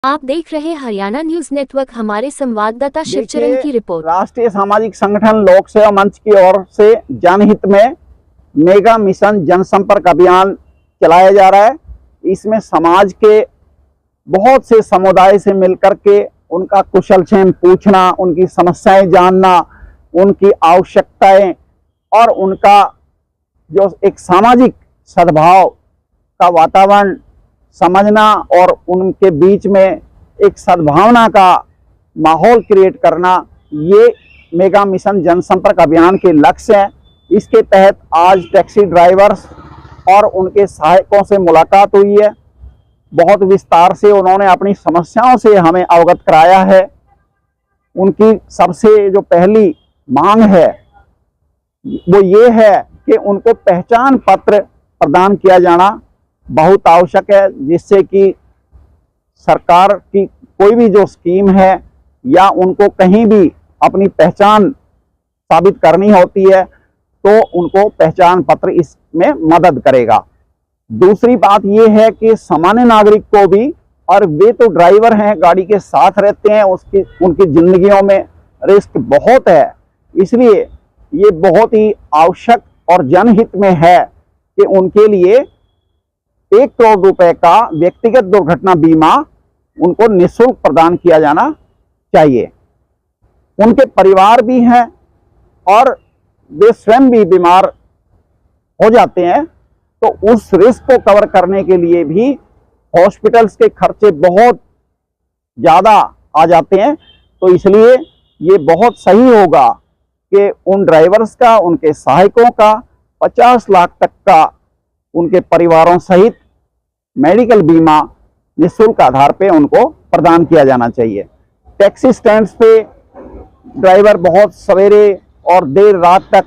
आप देख रहे हरियाणा न्यूज नेटवर्क। हमारे संवाददाता शिवचरण की रिपोर्ट। राष्ट्रीय सामाजिक संगठन लोक सेवा मंच की ओर से जनहित में मेगा मिशन जनसंपर्क अभियान चलाया जा रहा है। इसमें समाज के बहुत से समुदाय से मिलकर के उनका कुशलक्षेम पूछना, उनकी समस्याएं जानना, उनकी आवश्यकताएं और उनका जो एक सामाजिक सद्भाव का वातावरण समझना और उनके बीच में एक सद्भावना का माहौल क्रिएट करना, ये मेगा मिशन जनसंपर्क अभियान के लक्ष्य हैं। इसके तहत आज टैक्सी ड्राइवर्स और उनके सहायकों से मुलाकात हुई है। बहुत विस्तार से उन्होंने अपनी समस्याओं से हमें अवगत कराया है। उनकी सबसे जो पहली मांग है वो ये है कि उनको पहचान पत्र प्रदान किया जाना बहुत आवश्यक है, जिससे कि सरकार की कोई भी जो स्कीम है या उनको कहीं भी अपनी पहचान साबित करनी होती है तो उनको पहचान पत्र इसमें मदद करेगा। दूसरी बात यह है कि सामान्य नागरिक को भी, और वे तो ड्राइवर हैं, गाड़ी के साथ रहते हैं, उनकी जिंदगियों में रिस्क बहुत है, इसलिए ये बहुत ही आवश्यक और जनहित में है कि उनके लिए 1 करोड़ रुपए का व्यक्तिगत दुर्घटना बीमा उनको निःशुल्क प्रदान किया जाना चाहिए। उनके परिवार भी हैं और वे स्वयं भी बीमार हो जाते हैं तो उस रिस्क को कवर करने के लिए भी हॉस्पिटल्स के खर्चे बहुत ज़्यादा आ जाते हैं। तो इसलिए ये बहुत सही होगा कि उन ड्राइवर्स का, उनके सहायकों का 50 लाख तक का उनके परिवारों सहित मेडिकल बीमा निःशुल्क आधार पे उनको प्रदान किया जाना चाहिए। टैक्सी स्टैंड्स पे ड्राइवर बहुत सवेरे और देर रात तक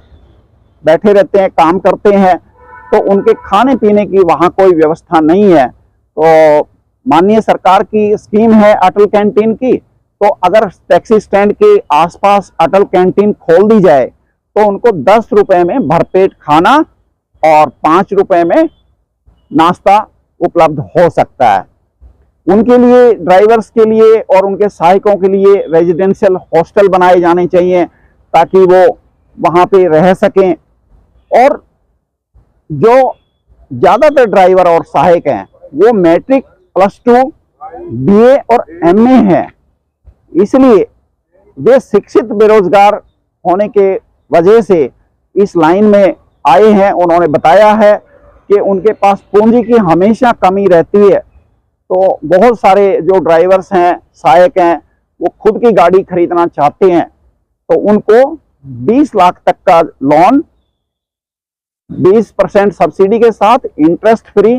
बैठे रहते हैं, काम करते हैं, तो उनके खाने पीने की वहाँ कोई व्यवस्था नहीं है। तो माननीय सरकार की स्कीम है अटल कैंटीन की, तो अगर टैक्सी स्टैंड के आसपास अटल कैंटीन खोल दी जाए तो उनको 10 रुपए में भरपेट खाना और 5 रुपए में नाश्ता उपलब्ध हो सकता है। उनके लिए, ड्राइवर्स के लिए और उनके सहायकों के लिए रेजिडेंशियल हॉस्टल बनाए जाने चाहिए ताकि वो वहाँ पे रह सकें। और जो ज़्यादातर ड्राइवर और सहायक हैं वो मैट्रिक, +2, BA और MA हैं, इसलिए वे शिक्षित बेरोजगार होने के वजह से इस लाइन में आए हैं। उन्होंने बताया है कि उनके पास पूंजी की हमेशा कमी रहती है, तो बहुत सारे जो ड्राइवर्स हैं, सहायक हैं, वो खुद की गाड़ी खरीदना चाहते हैं, तो उनको 20 लाख तक का लोन 20% सब्सिडी के साथ इंटरेस्ट फ्री